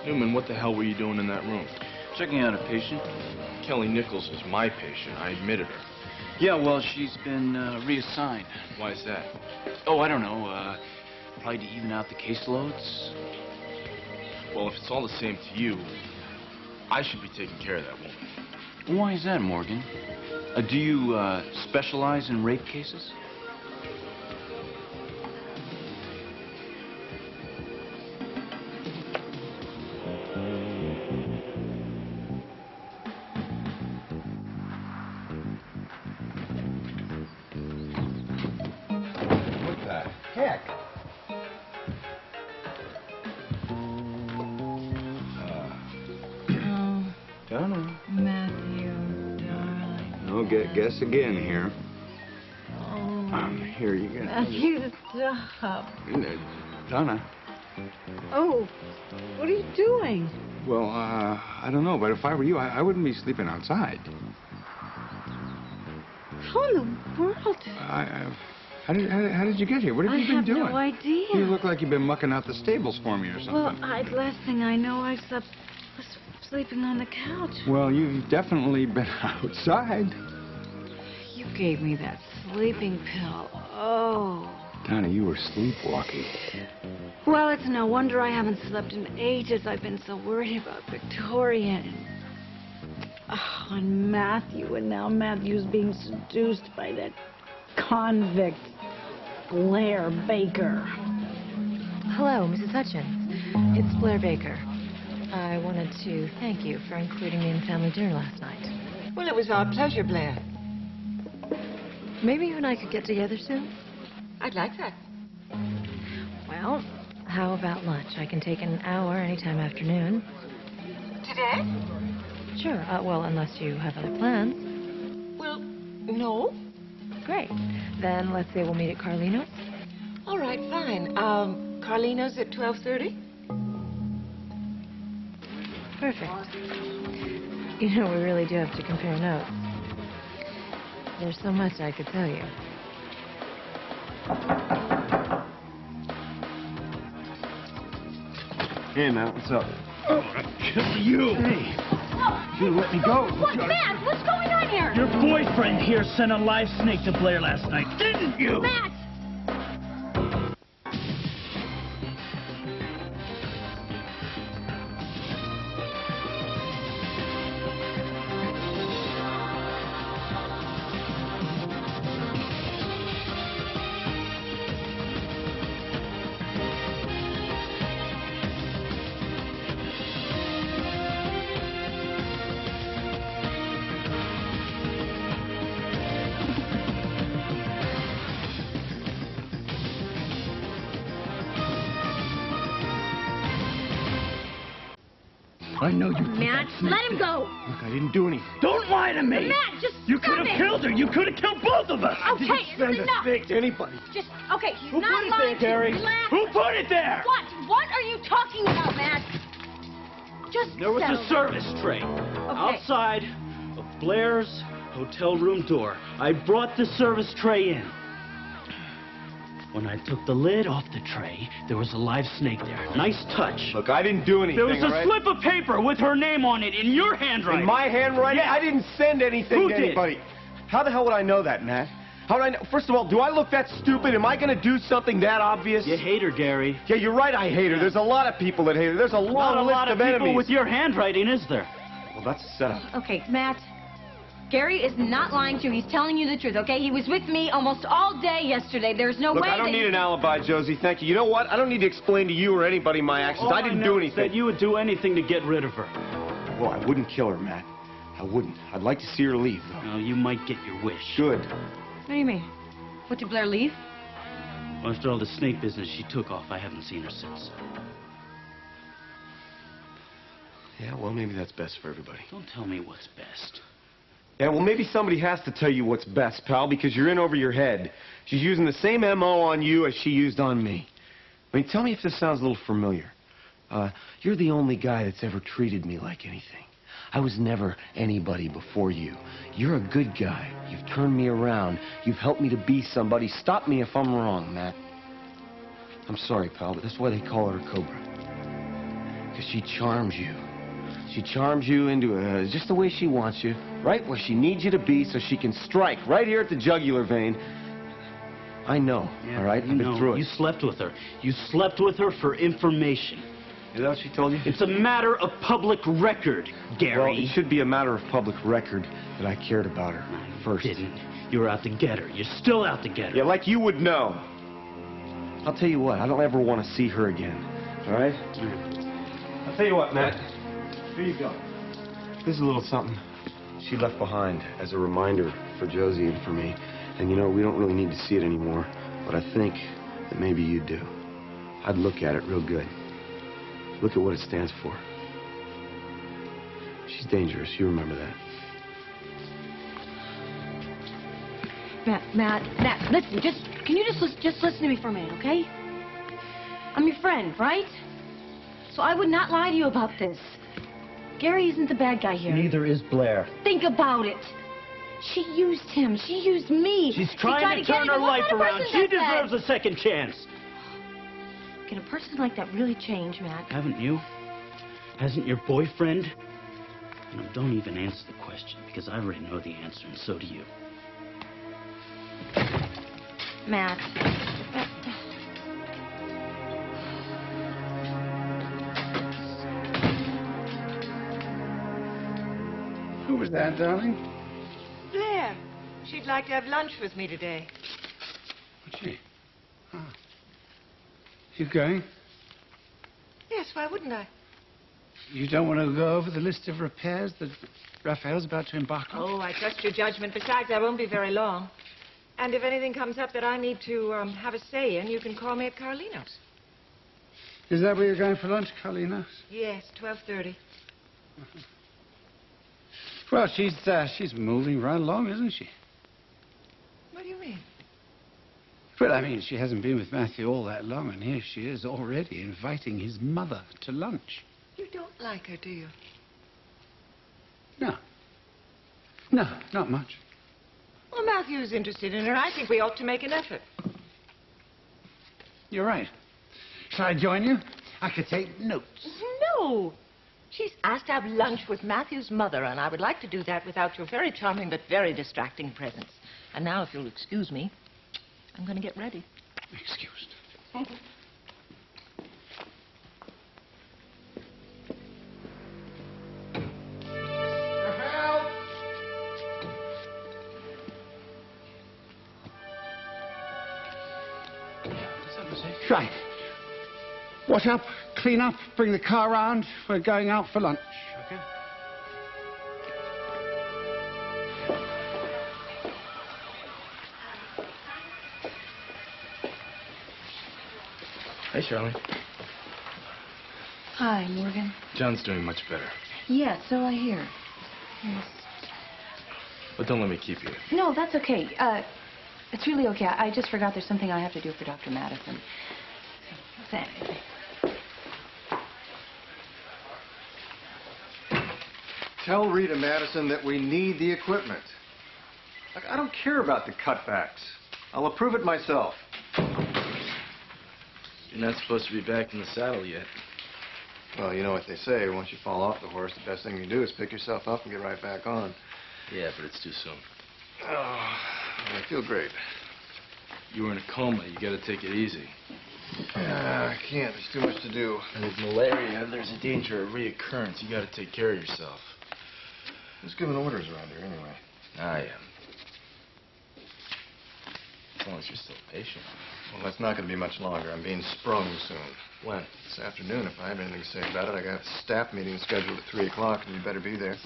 Newman, what the hell were you doing in that room? Checking out a patient. Kelly Nichols is my patient. I admitted her. Yeah, well, she's been reassigned. Why is that? Oh, I don't know. Probably to even out the caseloads. Well, if it's all the same to you, I should be taking care of that woman. Why is that, Morgan? Do you specialize in rape cases? Heck? Donna. Matthew, darling. No, guess again here. Oh. Here you go. Matthew, stop. Donna. Oh, what are you doing? Well, I don't know, but if I were you, I wouldn't be sleeping outside. How in the world? How did you get here? What have you been doing? I have no idea. You look like you've been mucking out the stables for me or something. Well, last thing I know, I was sleeping on the couch. Well, you've definitely been outside. You gave me that sleeping pill. Oh. Donna, you were sleepwalking. Well, it's no wonder I haven't slept in ages. I've been so worried about Victoria and Matthew, and now Matthew's being seduced by that convict, Blair Baker. Hello, Mrs. Hutchins. It's Blair Baker. I wanted to thank you for including me in family dinner last night. Well, it was our pleasure, Blair. Maybe you and I could get together soon? I'd like that. Well, how about lunch? I can take an hour anytime afternoon. Today? Sure. Well, unless you have other plans. Well, no. Great. Then let's say we'll meet at Carlino's. All right, fine. Carlino's at 12:30? Perfect. You know, we really do have to compare notes. There's so much I could tell you. Hey, Matt, what's up? Oh, I'll kill you. Hey. You let me go. What, Matt? What's going on here? Your boyfriend here sent a live snake to Blair last night, didn't you? Matt! I know you. Matt, let him go. Look, I didn't do anything. Don't lie to me! Matt, just You stop could have it. killed her! You could have killed both of us! Okay, it's Send enough. a snake to anybody. Just, okay, he's Who not put it lying there, to Gary? you. Relax. Who put it there? What are you talking about, Matt? Just There was settle a service tray outside of Blair's hotel room door. I brought the service tray in. When I took the lid off the tray, there was a live snake there. Nice touch. Look, I didn't do anything. There was a all right? slip of paper with her name on it in your handwriting. In my handwriting? Yeah. I didn't send anything Who to did? anybody. How the hell would I know that, Matt? How would I know? First of all, do I look that stupid? Am I going to do something that obvious? You hate her, Gary. Yeah, you're right, I hate her. There's a lot of people that hate her. There's a long Not a list lot of of people enemies. with your handwriting, is there? Well, that's a setup. Okay, Matt. Gary is not lying to you. He's telling you the truth, okay? He was with me almost all day yesterday. There's no Look, way I don't that need an alibi, Josie. Thank you. You know what? I don't need to explain to you or anybody my actions. I didn't do anything. That you would do anything to get rid of her. Well, I wouldn't kill her, Matt. I wouldn't. I'd like to see her leave, though. Well, you might get your wish. Good. What do you mean? What, did Blair leave? After all the snake business, she took off. I haven't seen her since. Yeah, well, maybe that's best for everybody. Don't tell me what's best. Yeah, well, maybe somebody has to tell you what's best, pal, because you're in over your head. She's using the same M.O. on you as she used on me. I mean, tell me if this sounds a little familiar. You're the only guy that's ever treated me like anything. I was never anybody before you. You're a good guy. You've turned me around. You've helped me to be somebody. Stop me if I'm wrong, Matt. I'm sorry, pal, but that's why they call her a cobra. Because she charms you. She charms you into just the way she wants you, right where she needs you to be so she can strike right here at the jugular vein. I know, all right? I've been through it. You slept with her. You slept with her for information. Is that what she told you? It's a matter of public record, Gary. Well, it should be a matter of public record that I cared about her first. You didn't. You were out to get her. You're still out to get her. Yeah, like you would know. I'll tell you what, I don't ever want to see her again, all right? I'll tell you what, Matt. Here you go. This is a little something she left behind as a reminder for Josie and for me. And you know, we don't really need to see it anymore, but I think that maybe you do. I'd look at it real good. Look at what it stands for. She's dangerous, you remember that. Matt, listen, can you just listen to me for a minute, okay? I'm your friend, right? So I would not lie to you about this. Gary isn't the bad guy here. Neither is Blair. Think about it. She used him. She used me. She's trying to turn her life around. She deserves a second chance. Can a person like that really change, Matt? Haven't you? Hasn't your boyfriend? No, don't even answer the question, because I already know the answer, and so do you. Matt. Who was that, darling? Blair. She'd like to have lunch with me today. What's she? Oh. You going? Yes, why wouldn't I? You don't want to go over the list of repairs that Raphael's about to embark on? Oh, I trust your judgment. Besides, I won't be very long. And if anything comes up that I need to have a say in, you can call me at Carlino's. Is that where you're going for lunch, Carlino's? Yes, 12:30. Well, she's moving right along, isn't she? What do you mean? Well, I mean, she hasn't been with Matthew all that long, and here she is already inviting his mother to lunch. You don't like her, do you? No. No, not much. Well, Matthew's interested in her. I think we ought to make an effort. You're right. Shall I join you? I could take notes. No. She's asked to have lunch with Matthew's mother, and I would like to do that without your very charming but very distracting presence. And now, if you'll excuse me, I'm going to get ready. Excused. Right. Wash up, clean up, bring the car round. We're going out for lunch. Okay? Hey, Charlie. Hi, Morgan. John's doing much better. Yeah, so I hear. Yes. But don't let me keep you. No, that's okay. It's really okay. I just forgot there's something I have to do for Dr. Madison. Thanks. Tell Rita Madison that we need the equipment. Look, I don't care about the cutbacks. I'll approve it myself. You're not supposed to be back in the saddle yet. Well, you know what they say. Once you fall off the horse, the best thing you can do is pick yourself up and get right back on. Yeah, but it's too soon. Oh, I feel great. You were in a coma. You got to take it easy. I can't. There's too much to do. And with malaria, there's a danger of reoccurrence. You got to take care of yourself. Who's giving orders around here anyway? I am. As long as you're still patient. Well, that's not going to be much longer. I'm being sprung soon. When? This afternoon. If I have anything to say about it, I got a staff meeting scheduled at 3 o'clock, and you better be there.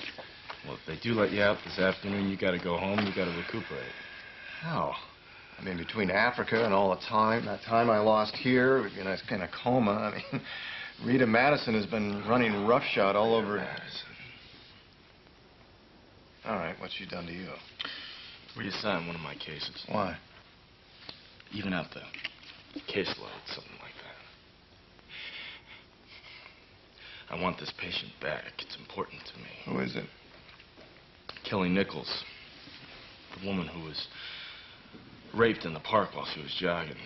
Well, if they do let you out this afternoon, you got to go home. You got to recuperate. How? I mean, between Africa and all the time, that time I lost here, in a kind of coma, I mean, Rita Madison has been running roughshod all over. Madison. All right, what's she done to you? Reassign one of my cases. Why? Even out the caseload, something like that. I want this patient back. It's important to me. Who is it? Kelly Nichols. The woman who was raped in the park while she was jogging.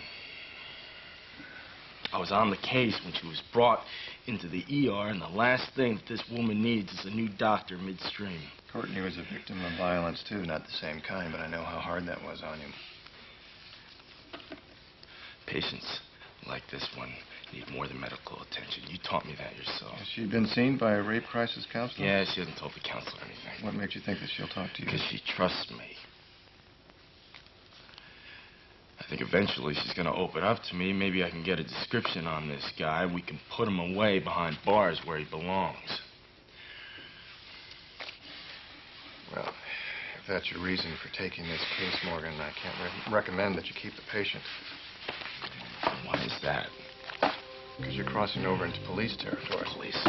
I was on the case when she was brought into the ER, and the last thing that this woman needs is a new doctor midstream. Courtney was a victim of violence, too. Not the same kind, but I know how hard that was on you. Patients like this one need more than medical attention. You taught me that yourself. Has she been seen by a rape crisis counselor? Yeah, she hasn't told the counselor anything. What makes you think that she'll talk to you? Because she trusts me. I think eventually she's going to open up to me. Maybe I can get a description on this guy. We can put him away behind bars where he belongs. Well, if that's your reason for taking this case, Morgan, I can't recommend that you keep the patient. Why is that? Because you're crossing over into police territory. Police?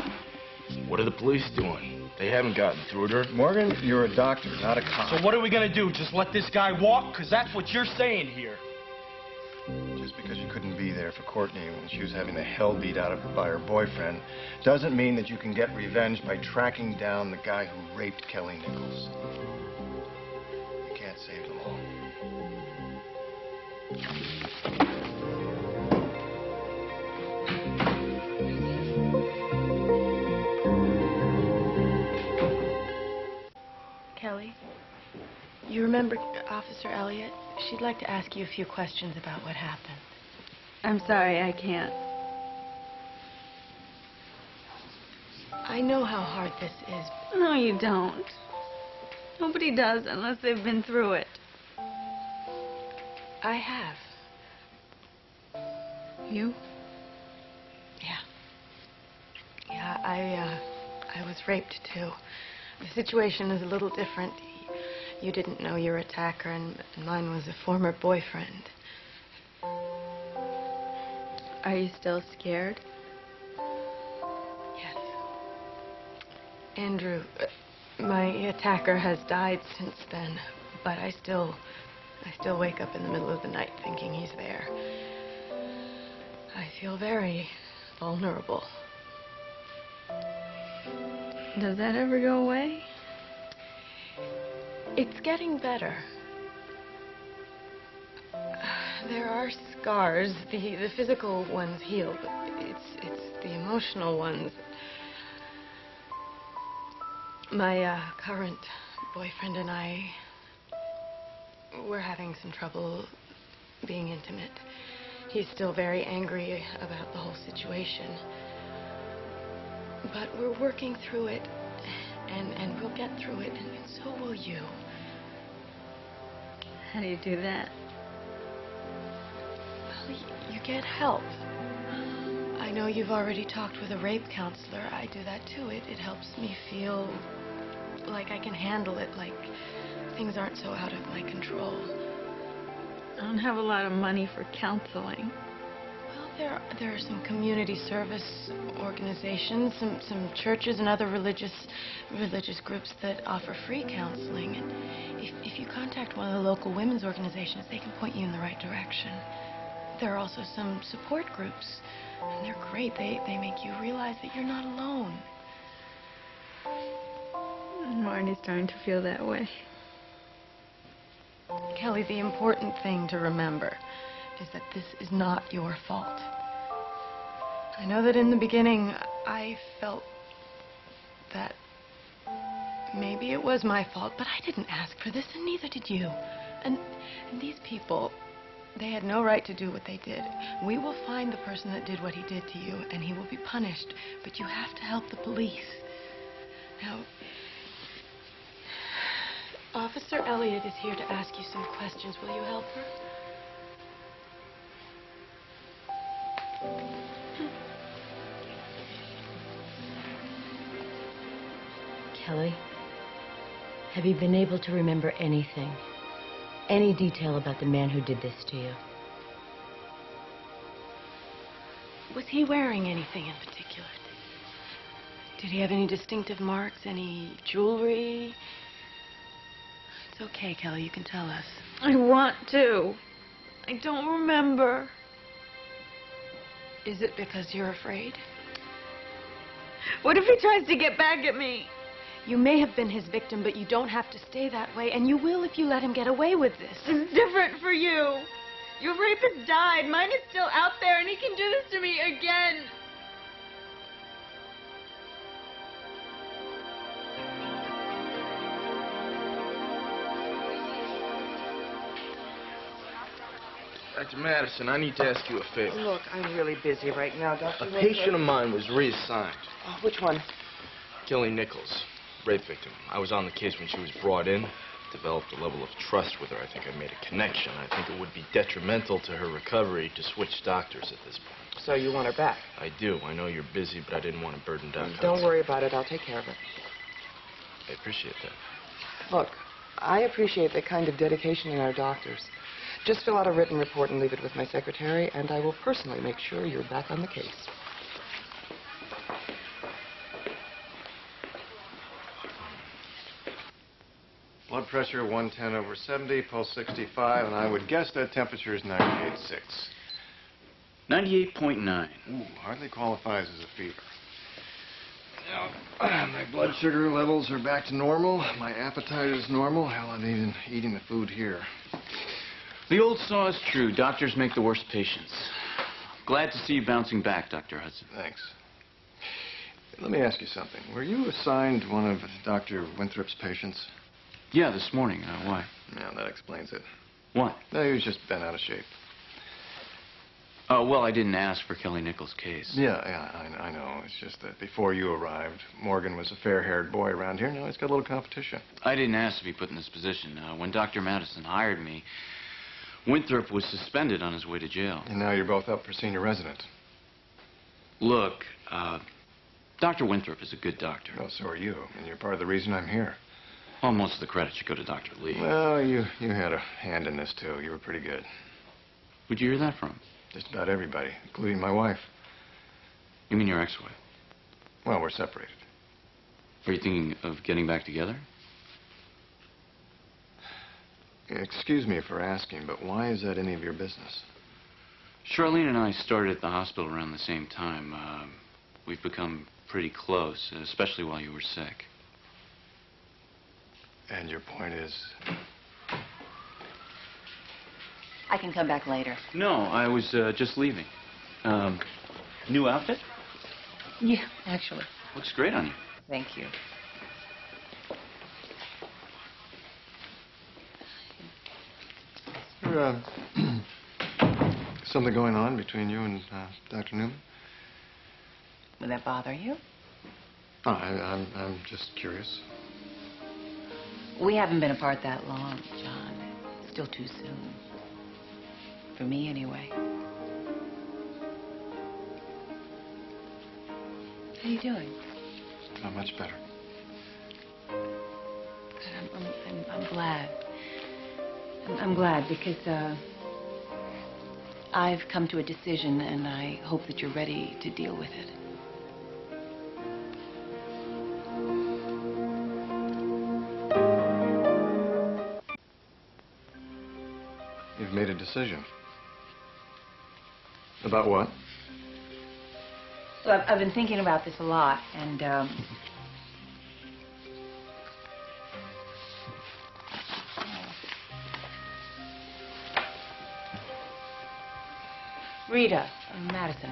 What are the police doing? They haven't gotten through to her. Morgan, you're a doctor, not a cop. So what are we gonna do? Just let this guy walk? Because that's what you're saying here. Just because you couldn't be there for Courtney when she was having the hell beat out of her by her boyfriend doesn't mean that you can get revenge by tracking down the guy who raped Kelly Nichols. You can't save them all. Kelly, you remember Officer Elliott? She'd like to ask you a few questions about what happened. I'm sorry, I can't. I know how hard this is. No, you don't. Nobody does unless they've been through it. I have. You? Yeah. Yeah, I was raped, too. The situation is a little different. You didn't know your attacker, and mine was a former boyfriend. Are you still scared? Yes. Andrew, my attacker has died since then, but I still wake up in the middle of the night thinking he's there. I feel very vulnerable. Does that ever go away? It's getting better. There are scars. The physical ones heal, but it's the emotional ones. My current boyfriend and I, we're having some trouble being intimate. He's still very angry about the whole situation. But we're working through it, and we'll get through it, and so will you. How do you do that? Well, you get help. I know you've already talked with a rape counselor. I do that too. It helps me feel like I can handle it, like things aren't so out of my control. I don't have a lot of money for counseling. Well, there are some community service organizations, some churches and other religious groups that offer free counseling. And if you contact one of the local women's organizations, they can point you in the right direction. There are also some support groups, and they're great. They make you realize that you're not alone. I'm already starting to feel that way. Kelly, the important thing to remember is that this is not your fault. I know that in the beginning I felt that maybe it was my fault, but I didn't ask for this, and neither did you. And these people, they had no right to do what they did. We will find the person that did what he did to you, and he will be punished. But you have to help the police. Now, Officer Elliott is here to ask you some questions. Will you help her? Kelly, have you been able to remember anything? Any detail about the man who did this to you? Was he wearing anything in particular? Did he have any distinctive marks, any jewelry? It's okay, Kelly, you can tell us. I want to. I don't remember. Is it because you're afraid? What if he tries to get back at me? You may have been his victim, but you don't have to stay that way, and you will if you let him get away with this. It's different for you. Your rapist died. Mine is still out there, and he can do this to me again. Dr. Madison, I need to ask you a favor. Look, I'm really busy right now, Dr. A patient of mine was reassigned. Oh, which one? Kelly Nichols, rape victim. I was on the case when she was brought in. Developed a level of trust with her. I think I made a connection. I think it would be detrimental to her recovery to switch doctors at this point. So you want her back? I do. I know you're busy, but I didn't want to burden down. Don't worry about it. I'll take care of it. I appreciate that. Look, I appreciate the kind of dedication in our doctors. Just fill out a written report and leave it with my secretary, and I will personally make sure you're back on the case. Blood pressure 110/70, pulse 65, and I would guess that temperature is 98.6. 98.9. Ooh, hardly qualifies as a fever. Now, my blood sugar levels are back to normal. My appetite is normal. Hell, I'm even eating the food here. The old saw is true. Doctors make the worst patients. Glad to see you bouncing back, Dr. Hudson. Thanks. Let me ask you something. Were you assigned one of Dr. Winthrop's patients? Yeah, this morning. Why? Yeah, that explains it. What? No, he was just bent out of shape. Oh, well, I didn't ask for Kelly Nichols' case. Yeah, I know. It's just that before you arrived, Morgan was a fair-haired boy around here. Now he's got a little competition. I didn't ask to be put in this position. When Dr. Madison hired me, Winthrop was suspended on his way to jail. And now you're both up for senior resident. Look, Dr. Winthrop is a good doctor. Well, so are you, and you're part of the reason I'm here. Well, most of the credit should go to Dr. Lee. Well, you had a hand in this, too. You were pretty good. Who'd you hear that from? Just about everybody, including my wife. You mean your ex-wife? Well, we're separated. Are you thinking of getting back together? Excuse me for asking, but why is that any of your business? Charlene and I started at the hospital around the same time. We've become pretty close, especially while you were sick. And your point is? I can come back later. No, I was just leaving. New outfit? Yeah, actually. Looks great on you. Thank you. Something going on between you and Dr. Newman? Would that bother you? Oh, I'm just curious. We haven't been apart that long, John. Still too soon. For me, anyway. How you doing? Not much better. Good. I'm glad. I'm glad because I've come to a decision, and I hope that you're ready to deal with it. You've made a decision. About what? Well, I've been thinking about this a lot, and Rita Madison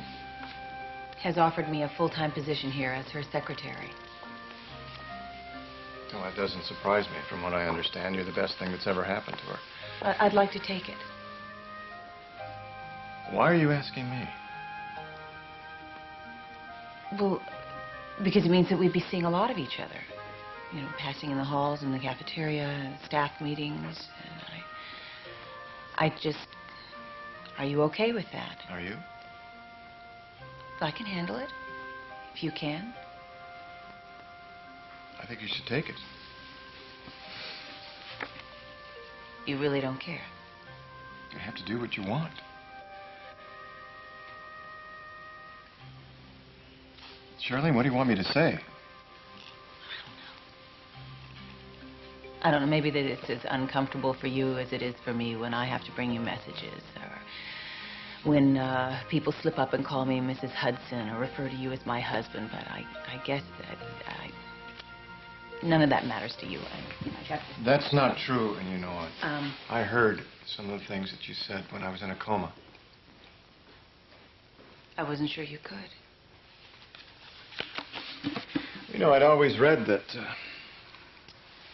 has offered me a full-time position here as her secretary. Well, that doesn't surprise me. From what I understand, you're the best thing that's ever happened to her. I'd like to take it. Why are you asking me? Well, because it means that we'd be seeing a lot of each other. You know, passing in the halls and the cafeteria and staff meetings. And I just... Are you okay with that? Are you? I can handle it. If you can. I think you should take it. You really don't care? You have to do what you want. Charlene, what do you want me to say? I don't know. Maybe that it's as uncomfortable for you as it is for me when I have to bring you messages, or when people slip up and call me Mrs. Hudson or refer to you as my husband. But I guess that None of that matters to you. I got this. That's not true, and you know it. I I heard some of the things that you said when I was in a coma. wasn't sure you could. You know, I'd always read that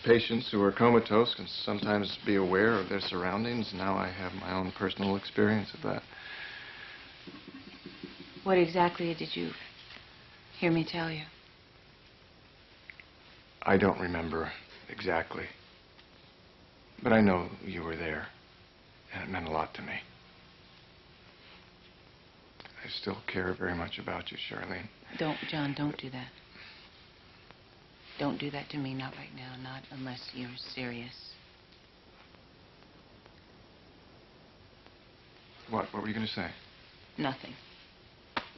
patients who are comatose can sometimes be aware of their surroundings. Now I have my own personal experience of that. What exactly did you hear me tell you? I don't remember exactly. But I know you were there, and it meant a lot to me. I still care very much about you, Charlene. Don't, John, don't do that. Don't do that to me, not right now, not unless you're serious. What were you going to say? Nothing.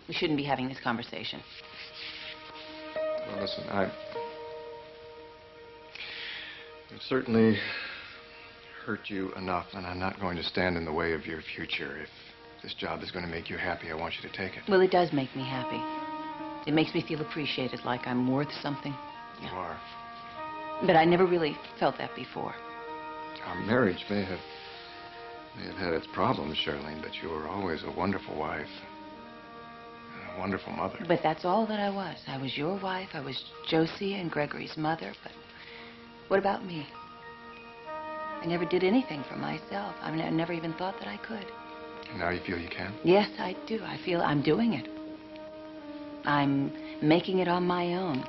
We shouldn't be having this conversation. Well, listen, I've certainly hurt you enough, and I'm not going to stand in the way of your future. If this job is going to make you happy, I want you to take it. Well, it does make me happy. It makes me feel appreciated, like I'm worth something. You are. But I never really felt that before. Our marriage may have had its problems, Charlene, but you were always a wonderful wife. And a wonderful mother. But that's all that I was. I was your wife. I was Josie and Gregory's mother. But what about me? I never did anything for myself. I mean, I never even thought that I could. And now you feel you can? Yes, I do. I feel I'm doing it. I'm making it on my own.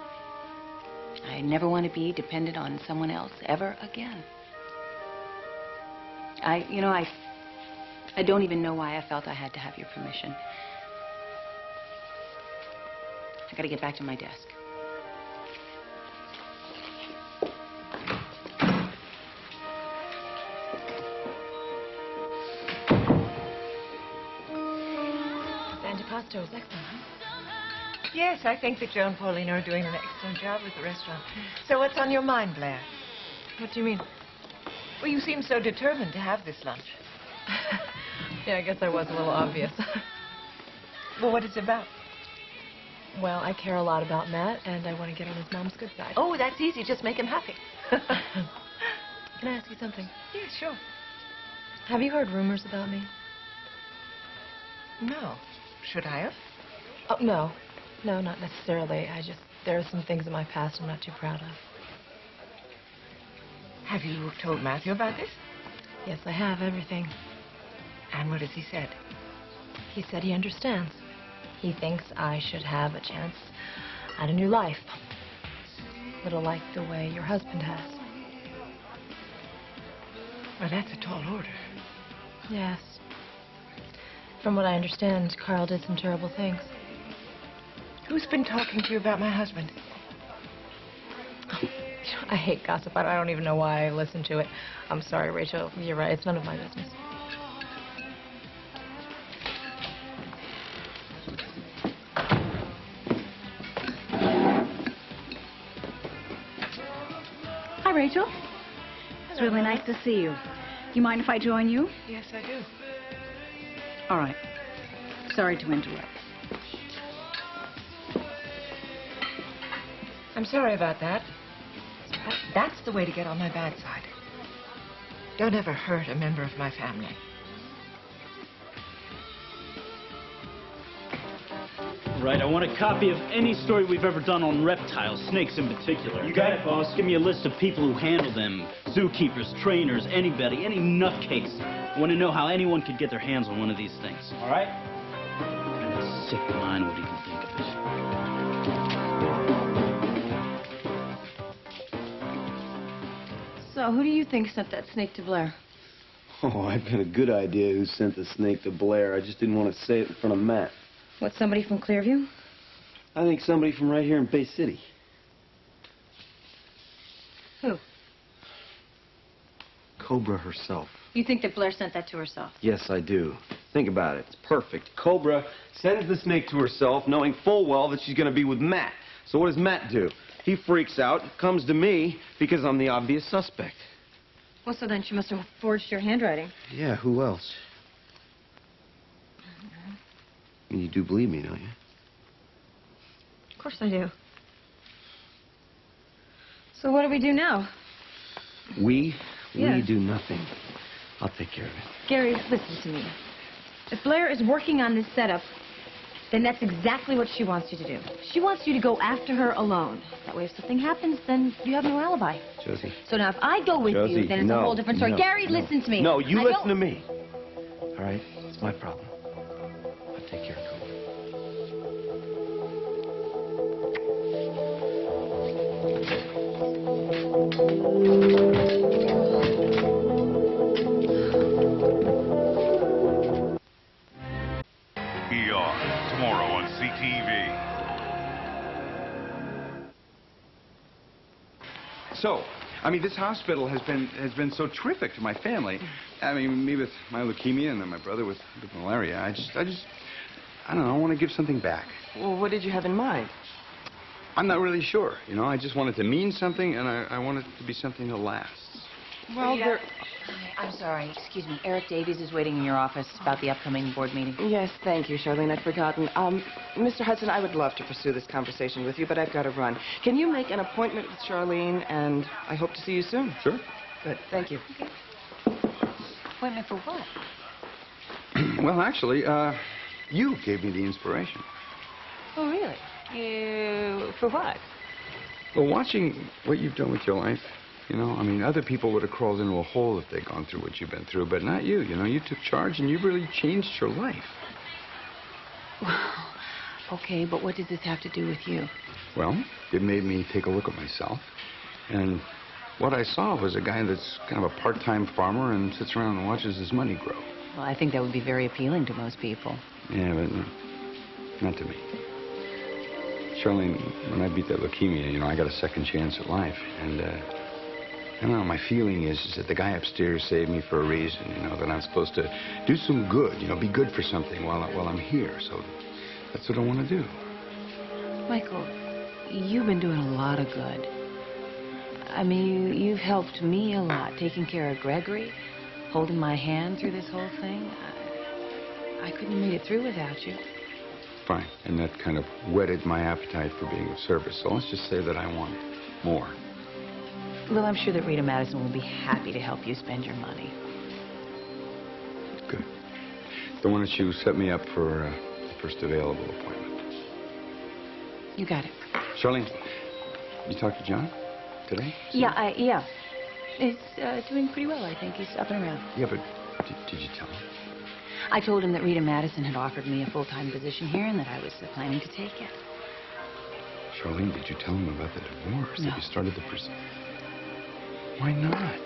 I never want to be dependent on someone else ever again. I don't even know why I felt I had to have your permission. I gotta get back to my desk. Antipasto is excellent, huh? Yes, I think that Joe and Pauline are doing an excellent job with the restaurant. So what's on your mind, Blair? What do you mean? Well, you seem so determined to have this lunch. Yeah, I guess I was a little obvious. Well, what is it about? Well, I care a lot about Matt, and I want to get on his mom's good side. Oh, that's easy. Just make him happy. Can I ask you something? Yeah, sure. Have you heard rumors about me? No. Should I have? Oh, no. No, not necessarily. There are some things in my past I'm not too proud of. Have you told Matthew about this? Yes, I have, everything. And what has he said? He said he understands. He thinks I should have a chance at a new life. Little like the way your husband has. Well, that's a tall order. Yes. From what I understand, Carl did some terrible things. Who's been talking to you about my husband? I hate gossip. I don't even know why I listen to it. I'm sorry, Rachel. You're right. It's none of my business. Hi, Rachel. It's really nice to see you. You mind if I join you? Yes, I do. All right. Sorry to interrupt. I'm sorry about that. That's the way to get on my bad side. Don't ever hurt a member of my family. Right, I want a copy of any story we've ever done on reptiles, snakes in particular. You got it, boss. Give me a list of people who handle them. Zookeepers, trainers, anybody, any nutcase. I want to know how anyone could get their hands on one of these things. All right? And a sick mind what he can think of it. So, who do you think sent that snake to Blair? Oh, I've got a good idea who sent the snake to Blair. I just didn't want to say it in front of Matt. What, somebody from Clearview? I think somebody from right here in Bay City. Who? Cobra herself. You think that Blair sent that to herself? Yes, I do. Think about it. It's perfect. Cobra sends the snake to herself, knowing full well that she's going to be with Matt. So what does Matt do? He freaks out, comes to me, because I'm the obvious suspect. Well, so then she must have forged your handwriting. Yeah, who else? You do believe me, don't you? Of course I do. So what do we do now? We Yeah. do nothing. I'll take care of it. Gary, listen to me. If Blair is working on this setup, then that's exactly what she wants you to do. She wants you to go after her alone. That way if something happens, then you have no alibi. Josie. So now if I go with Josie, you, then it's a whole different story. no, Gary, no. listen to me. No, you I listen don't- to me. All right? It's my problem. I'll take care of it. ER, tomorrow on CTV. So, I mean, this hospital has been so terrific to my family. I mean, me with my leukemia and then my brother with malaria. I don't know, I want to give something back. Well, what did you have in mind? I'm not really sure, you know. I just want it to mean something, and I want it to be something that lasts. Well, Hi, I'm sorry. Excuse me. Eric Davies is waiting in your office about the upcoming board meeting. Yes, thank you, Charlene. I'd forgotten. Mr. Hudson, I would love to pursue this conversation with you, but I've got to run. Can you make an appointment with Charlene, and I hope to see you soon? Sure. Good. Thank you. Appointment for what? Well, actually, you gave me the inspiration. Oh, really? For what? Well, watching what you've done with your life, you know, I mean, other people would have crawled into a hole if they'd gone through what you've been through, but not you. You know, you took charge and you really changed your life. Okay, but what does this have to do with you? Well, it made me take a look at myself, and what I saw was a guy that's kind of a part-time farmer and sits around and watches his money grow. Well, I think that would be very appealing to most people. Yeah, but not to me. Charlene, when I beat that leukemia, you know, I got a second chance at life, and I don't know, my feeling is that the guy upstairs saved me for a reason, you know, that I'm supposed to do some good, you know, be good for something while I'm here. So that's what I want to do. Michael, you've been doing a lot of good. I mean, you've helped me a lot, taking care of Gregory, holding my hand through this whole thing. I couldn't have made it through without you. Fine. And that kind of whetted my appetite for being of service. So let's just say that I want more. Well, I'm sure that Rita Madison will be happy to help you spend your money. Good. Then why don't you set me up for the first available appointment? You got it. Charlene, you talked to John today? Yeah. He's doing pretty well, I think. He's up and around. Yeah, but did you tell him? I told him that Rita Madison had offered me a full-time position here and that I was planning to take it. Charlene, did you tell him about the divorce? No. Have you started the proceedings? Why not?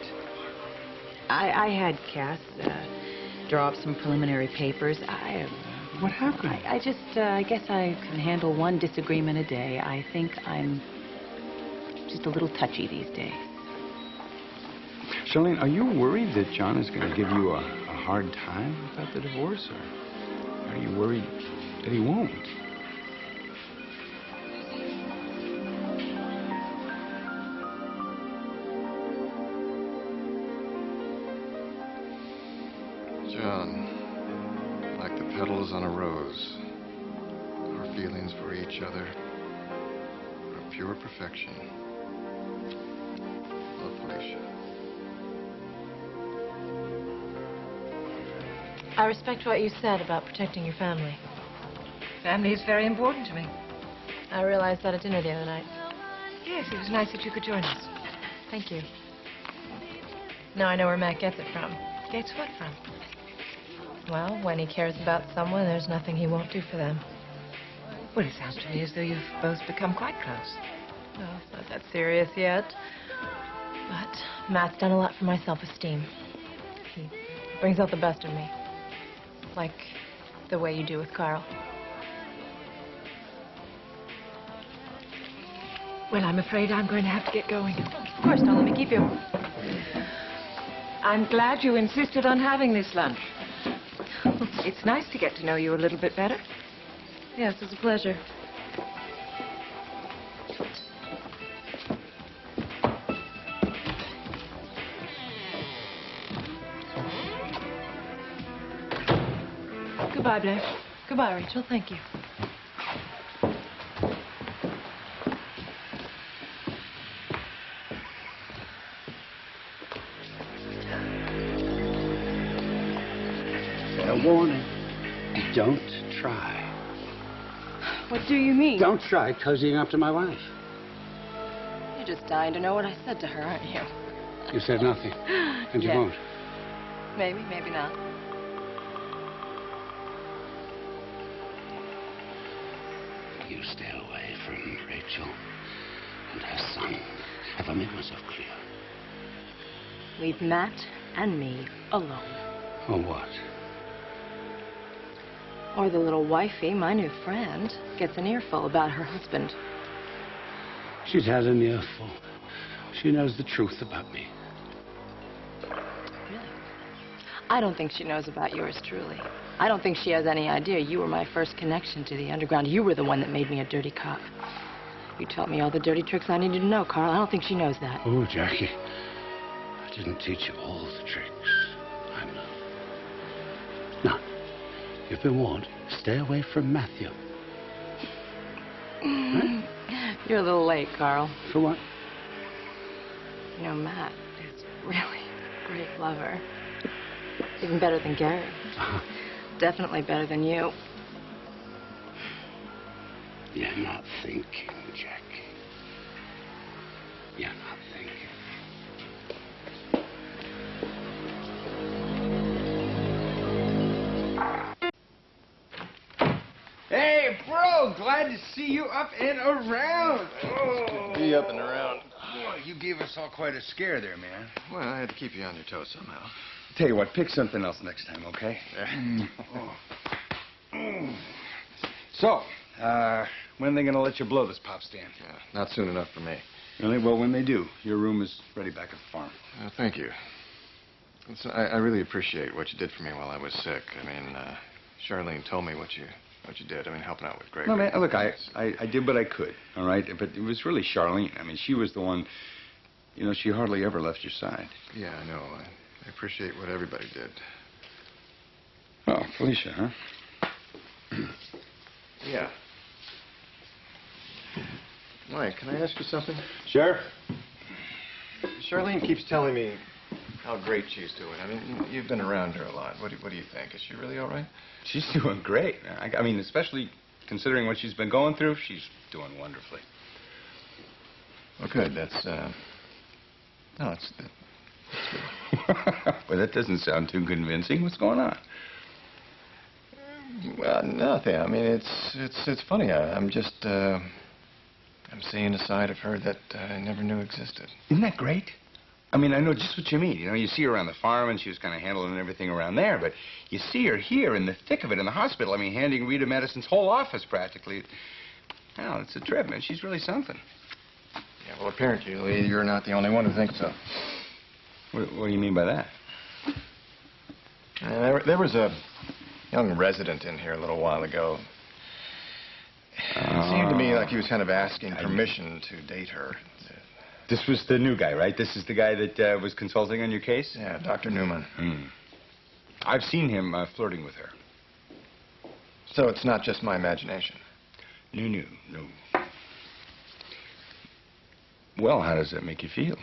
I had Cass draw up some preliminary papers. What happened? I guess I can handle one disagreement a day. I think I'm just a little touchy these days. Charlene, are you worried that John is going to give you a hard time about the divorce, or are you worried that he won't? John, like the petals on a rose, our feelings for each other are pure perfection. Love, Felicia. I respect what you said about protecting your family. Family is very important to me. I realized that at dinner the other night. Yes, it was nice that you could join us. Thank you. Now I know where Matt gets it from. Gets what from? Well, when he cares about someone, there's nothing he won't do for them. Well, it sounds to me as though you've both become quite close. Well, it's not that serious yet. But Matt's done a lot for my self-esteem. He brings out the best in me. Like the way you do with Carl. Well, I'm afraid I'm going to have to get going. Of course, don't let me keep you. I'm glad you insisted on having this lunch. It's nice to get to know you a little bit better. Yes, it's a pleasure. Goodbye, Blair. Goodbye, Rachel. Thank you. a warning. Don't try. What do you mean? Don't try cozying up to my wife. You're just dying to know what I said to her, aren't you? You said nothing, and you Yeah. won't. Maybe, maybe not. You stay away from Rachel and her son. Have I made myself clear? Leave Matt and me alone. Or what? Or the little wifey, my new friend, gets an earful about her husband. She's had an earful. She knows the truth about me. Really? I don't think she knows about yours truly. I don't think she has any idea you were my first connection to the underground. You were the one that made me a dirty cop. You taught me all the dirty tricks I needed to know, Carl. I don't think she knows that. Oh, Jackie. I didn't teach you all the tricks. I know. Now, you've been warned. Stay away from Matthew. Right? You're a little late, Carl. For what? You know, Matt is really a great lover. Even better than Gary. Definitely better than you. You're not thinking, Jackie. You're not thinking. Hey, bro, glad to see you up and around. Oh. Be up and around. Boy, you gave us all quite a scare there, man. Well, I had to keep you on your toes somehow. Tell you what, pick something else next time, okay? So, when are they going to let you blow this pop stand? Yeah, not soon enough for me. Really? Well, when they do, your room is ready back at the farm. Thank you. Listen, I really appreciate what you did for me while I was sick. I mean, Charlene told me what you did. I mean, helping out with Greg. No, man, look, I did what I could, all right? But it was really Charlene. I mean, she was the one, you know, she hardly ever left your side. Yeah, I know. I appreciate what everybody did. Oh, Felicia, huh? Yeah. Mike, can I ask you something? Sure. Charlene keeps telling me how great she's doing. I mean, you've been around her a lot. What do you think? Is she really all right? She's doing great. I mean, especially considering what she's been going through, she's doing wonderfully. Well, good. That's good. Well, that doesn't sound too convincing. What's going on? Well, nothing. I mean, it's funny. I'm just I'm seeing a side of her that I never knew existed. Isn't that great? I mean, I know just what you mean. You know, you see her around the farm, and she was kind of handling everything around there, but you see her here in the thick of it in the hospital. I mean, handing Rita Madison's whole office practically. Well, it's a trip, man. She's really something. Yeah, well, apparently you're not the only one who thinks so. What do you mean by that? There was a young resident in here a little while ago. It seemed to me like he was kind of asking permission to date her. This was the new guy, right? This is the guy that was consulting on your case? Yeah, Dr. Newman. I've seen him flirting with her. So it's not just my imagination? No. Well, how does that make you feel?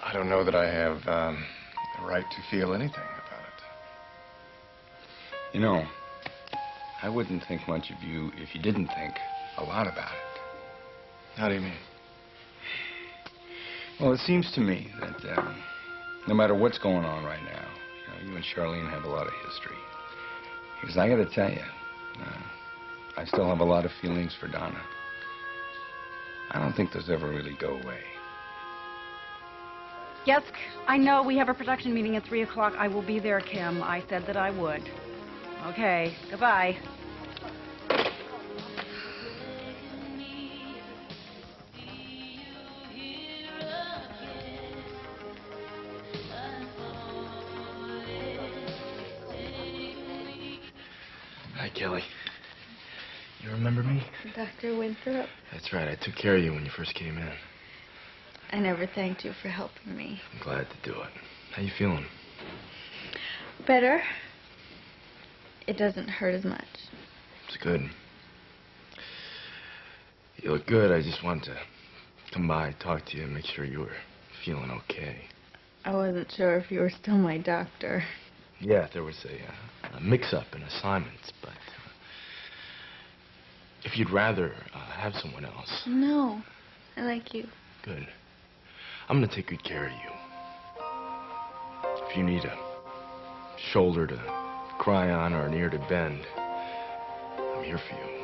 I don't know that I have the right to feel anything about it. You know, I wouldn't think much of you if you didn't think a lot about it. How do you mean? Well, it seems to me that no matter what's going on right now, you and Charlene have a lot of history. Because I got to tell you, I still have a lot of feelings for Donna. I don't think those ever really go away. Yes, I know we have a production meeting at 3 o'clock. I will be there, Kim. I said that I would. Okay, goodbye. Hi, Kelly. You remember me? Dr. Winthrop, That's right. I took care of you when you first came in. I never thanked you for helping me. I'm glad to do it. How you feeling? Better. It doesn't hurt as much. It's good. You look good. I just wanted to come by, talk to you, and make sure you were feeling okay. I wasn't sure if you were still my doctor. Yeah, there was a mix-up in assignments, but if you'd rather have someone else... No, I like you. Good. I'm gonna take good care of you. If you need a shoulder to cry on or an ear to bend, I'm here for you.